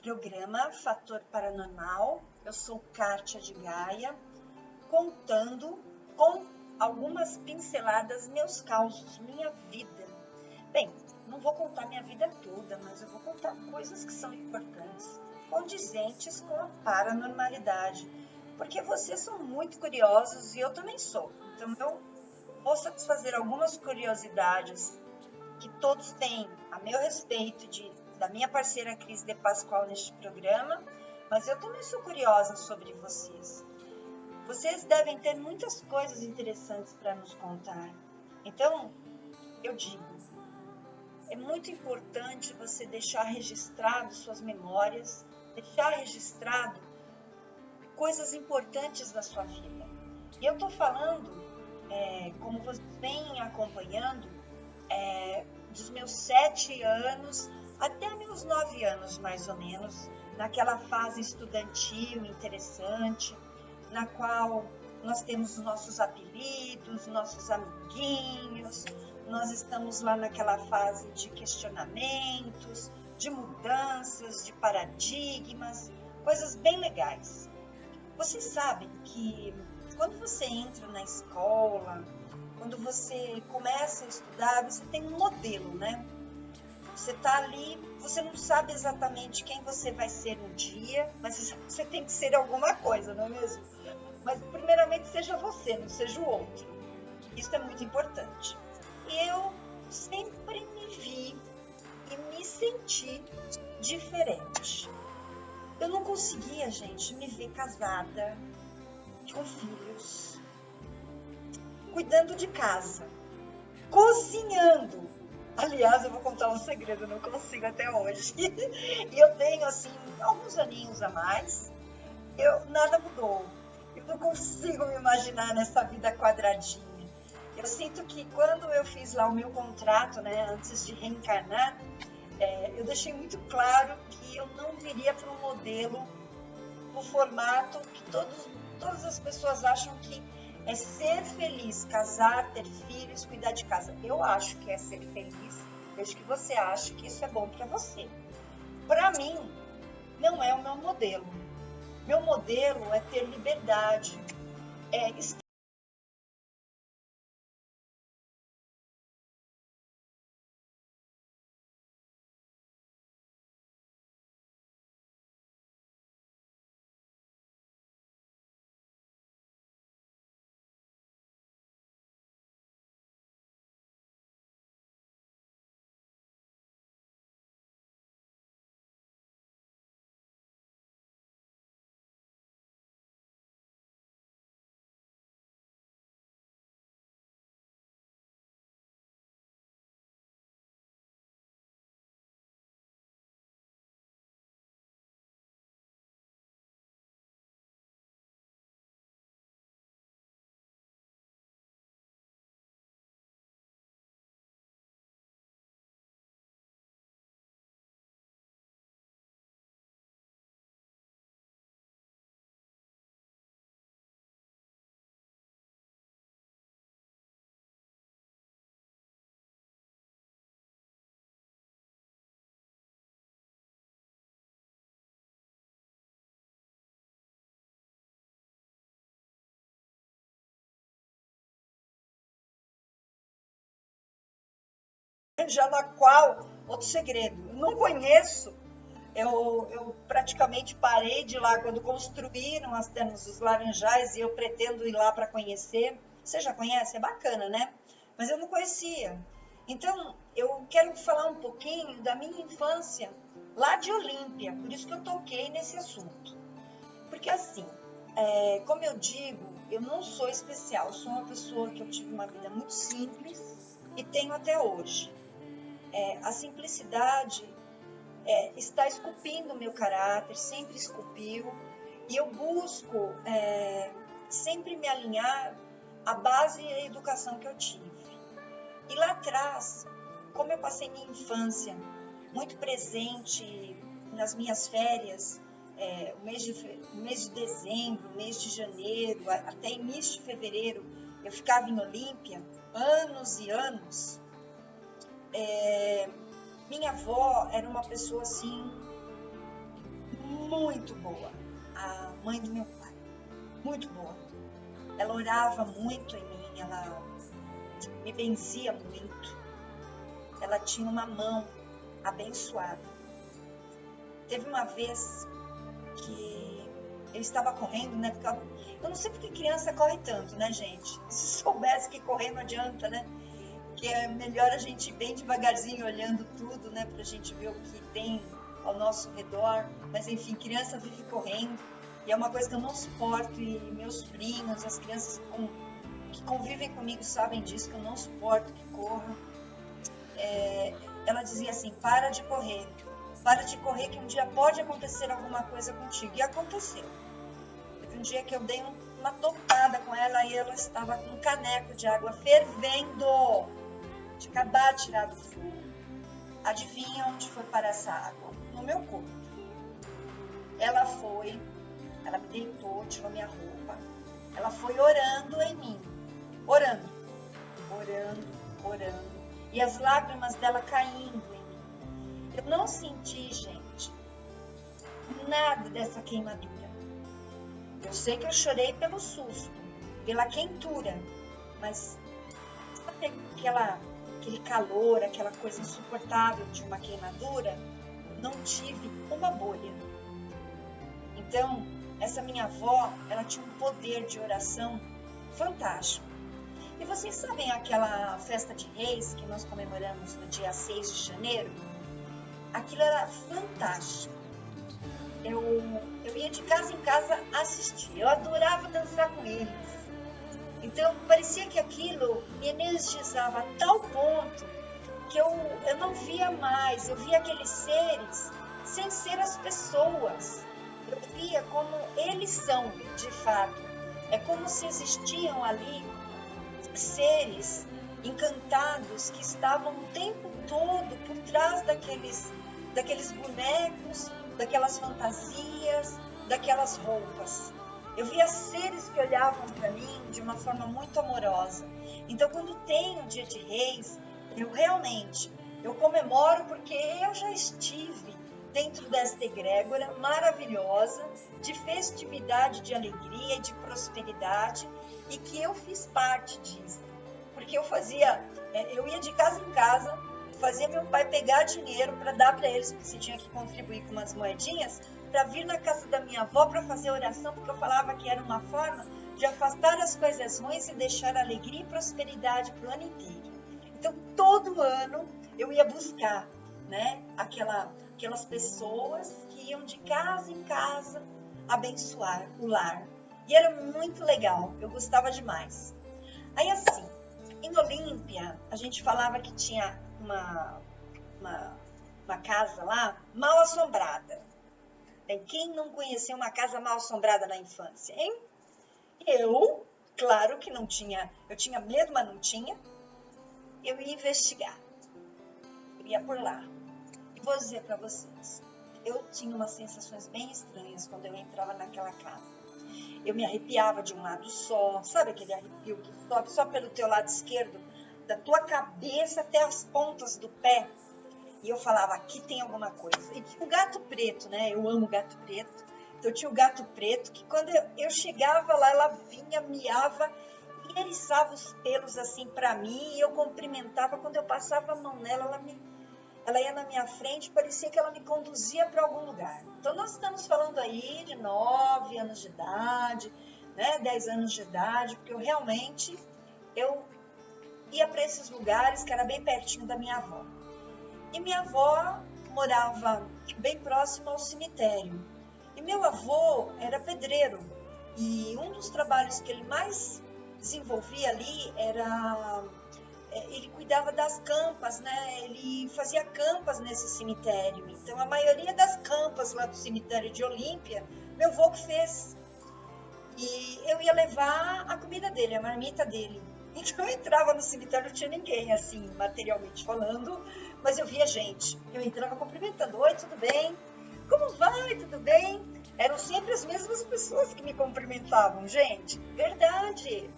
Programa Fator Paranormal, eu sou Kátia de Gaia, contando com algumas pinceladas meus causos, minha vida. Bem, não vou contar minha vida toda, mas eu vou contar coisas que são importantes, condizentes com a paranormalidade, porque vocês são muito curiosos e eu também sou. Então eu vou satisfazer algumas curiosidades que todos têm a meu respeito da minha parceira Cris de Pascoal neste programa, mas eu também sou curiosa sobre vocês. Vocês devem ter muitas coisas interessantes para nos contar. Então, eu digo, é muito importante você deixar registrado suas memórias, deixar registrado coisas importantes da sua vida. E eu estou falando, como vocês vêm acompanhando, dos meus 7 anos até meus 9 anos, mais ou menos, naquela fase estudantil interessante, na qual nós temos nossos apelidos, nossos amiguinhos, nós estamos lá naquela fase de questionamentos, de mudanças, de paradigmas, coisas bem legais. Vocês sabem que quando você entra na escola, quando você começa a estudar, você tem um modelo, né? Você está ali, você não sabe exatamente quem você vai ser um dia, mas você tem que ser alguma coisa, não é mesmo? Mas primeiramente seja você, não seja o outro. Isso é muito importante. E eu sempre me vi e me senti diferente. Eu não conseguia, gente, me ver casada, com filhos, cuidando de casa, cozinhando. Aliás, eu vou contar um segredo, eu não consigo até hoje. E eu tenho, assim, alguns aninhos a mais. Nada mudou. Eu não consigo me imaginar nessa vida quadradinha. Eu sinto que quando eu fiz lá o meu contrato, né, antes de reencarnar, eu deixei muito claro que eu não viria para um modelo, no formato que todas as pessoas acham que é ser feliz, casar, ter filhos, cuidar de casa. Eu acho que é ser feliz, desde que você acha que isso é bom para você. Para mim, não é o meu modelo. Meu modelo é ter liberdade, é estar já na qual, outro segredo, eu não conheço. Eu praticamente parei de ir lá quando construíram as termas dos Laranjais e eu pretendo ir lá para conhecer. Você já conhece? É bacana, né? Mas eu não conhecia. Então, eu quero falar um pouquinho da minha infância lá de Olímpia, por isso que eu toquei nesse assunto. Porque assim, como eu digo, eu não sou especial, sou uma pessoa que eu tive uma vida muito simples e tenho até hoje. A simplicidade está esculpindo o meu caráter, sempre esculpiu, e eu busco sempre me alinhar à base e à educação que eu tive. E lá atrás, como eu passei minha infância muito presente nas minhas férias, o mês de dezembro, o mês de janeiro, até início de fevereiro, eu ficava em Olímpia, anos e anos. Minha avó era uma pessoa assim, muito boa, a mãe do meu pai, muito boa. Ela orava muito em mim, ela me benzia muito, ela tinha uma mão abençoada. Teve uma vez que eu estava correndo, né? Porque eu não sei porque criança corre tanto, né, gente? Se soubesse que correr não adianta, né? Que é melhor a gente ir bem devagarzinho olhando tudo, né? Pra gente ver o que tem ao nosso redor. Mas enfim, criança vive correndo. E é uma coisa que eu não suporto. E meus sobrinhos, as crianças que convivem comigo sabem disso, que eu não suporto que corra. Ela dizia assim, para de correr que um dia pode acontecer alguma coisa contigo. E aconteceu. Teve um dia que eu dei uma topada com ela e ela estava com um caneco de água fervendo, de acabar de tirar do fogo. Adivinha onde foi parar essa água? No meu corpo. Ela me deitou, tirou minha roupa. Ela foi orando em mim. Orando. E as lágrimas dela caindo em mim. Eu não senti, gente, nada dessa queimadura. Eu sei que eu chorei pelo susto, pela quentura, mas sabe aquele calor, aquela coisa insuportável de uma queimadura? Não tive uma bolha. Então, essa minha avó, ela tinha um poder de oração fantástico. E vocês sabem aquela festa de reis que nós comemoramos no dia 6 de janeiro? Aquilo era fantástico. Eu ia de casa em casa assistir. Eu adorava dançar com eles. Então, parecia que aquilo me energizava a tal ponto que eu não via mais. Eu via aqueles seres sem ser as pessoas. Eu via como eles são, de fato. É como se existiam ali seres encantados que estavam o tempo todo por trás daqueles bonecos, daquelas fantasias, daquelas roupas. Eu via seres que olhavam para mim de uma forma muito amorosa. Então, quando tem o Dia de Reis, eu comemoro porque eu já estive dentro desta egrégora maravilhosa, de festividade, de alegria e de prosperidade, e que eu fiz parte disso. Porque eu ia de casa em casa, fazia meu pai pegar dinheiro para dar para eles, porque se tinha que contribuir com umas moedinhas, para vir na casa da minha avó para fazer oração, porque eu falava que era uma forma de afastar as coisas ruins e deixar alegria e prosperidade para o ano inteiro. Então, todo ano eu ia buscar, né, aquelas pessoas que iam de casa em casa abençoar o lar. E era muito legal, eu gostava demais. Aí assim, em Olímpia, a gente falava que tinha uma casa lá mal assombrada. Bem, quem não conheceu uma casa mal assombrada na infância, hein? Eu, claro que não tinha, eu tinha medo, mas não tinha. Eu ia investigar, eu ia por lá. E vou dizer para vocês, eu tinha umas sensações bem estranhas quando eu entrava naquela casa. Eu me arrepiava de um lado só, sabe aquele arrepio que sobe só pelo teu lado esquerdo, da tua cabeça até as pontas do pé. E eu falava, aqui tem alguma coisa. E tinha o gato preto, né? Eu amo gato preto. Então tinha o gato preto que quando eu chegava lá, ela vinha, miava e eriçava os pelos assim para mim. E eu cumprimentava. Quando eu passava a mão nela, ela ia na minha frente, parecia que ela me conduzia para algum lugar. Então nós estamos falando aí de 9 anos de idade, né? 10 anos de idade, porque eu ia para esses lugares que era bem pertinho da minha avó. E minha avó morava bem próximo ao cemitério. E meu avô era pedreiro. E um dos trabalhos que ele mais desenvolvia ali era... Ele cuidava das campas, né? Ele fazia campas nesse cemitério. Então, a maioria das campas lá do cemitério de Olímpia, meu avô que fez. E eu ia levar a comida dele, a marmita dele. Então, eu entrava no cemitério, não tinha ninguém, assim, materialmente falando, mas eu via gente. Eu entrava cumprimentando. Oi, tudo bem? Como vai? Tudo bem? Eram sempre as mesmas pessoas que me cumprimentavam, gente. Verdade.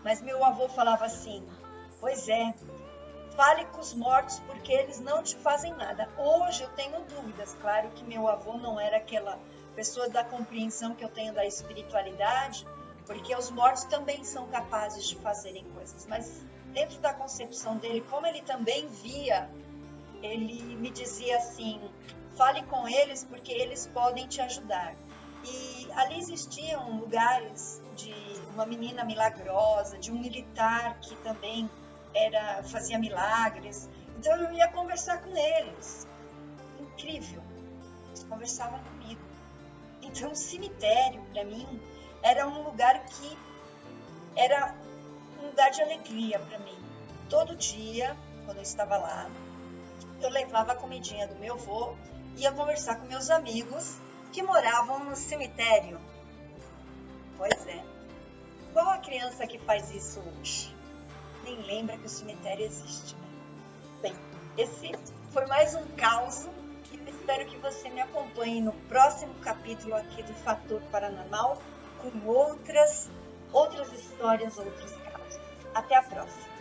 Mas meu avô falava assim, pois é, fale com os mortos porque eles não te fazem nada. Hoje eu tenho dúvidas. Claro que meu avô não era aquela pessoa da compreensão que eu tenho da espiritualidade, porque os mortos também são capazes de fazerem coisas. Mas dentro da concepção dele, como ele também via, ele me dizia assim, fale com eles porque eles podem te ajudar. E ali existiam lugares de uma menina milagrosa, de um militar que também fazia milagres. Então eu ia conversar com eles. Incrível. Eles conversavam comigo. Então o cemitério, para mim, era um lugar que era um lugar de alegria para mim. Todo dia, quando eu estava lá, eu levava a comidinha do meu avô, ia conversar com meus amigos que moravam no cemitério. Pois é. Qual a criança que faz isso hoje? Nem lembra que o cemitério existe, né? Bem, esse foi mais um caos e eu espero que você me acompanhe no próximo capítulo aqui do Fator Paranormal com outras histórias, outros casos. Até a próxima!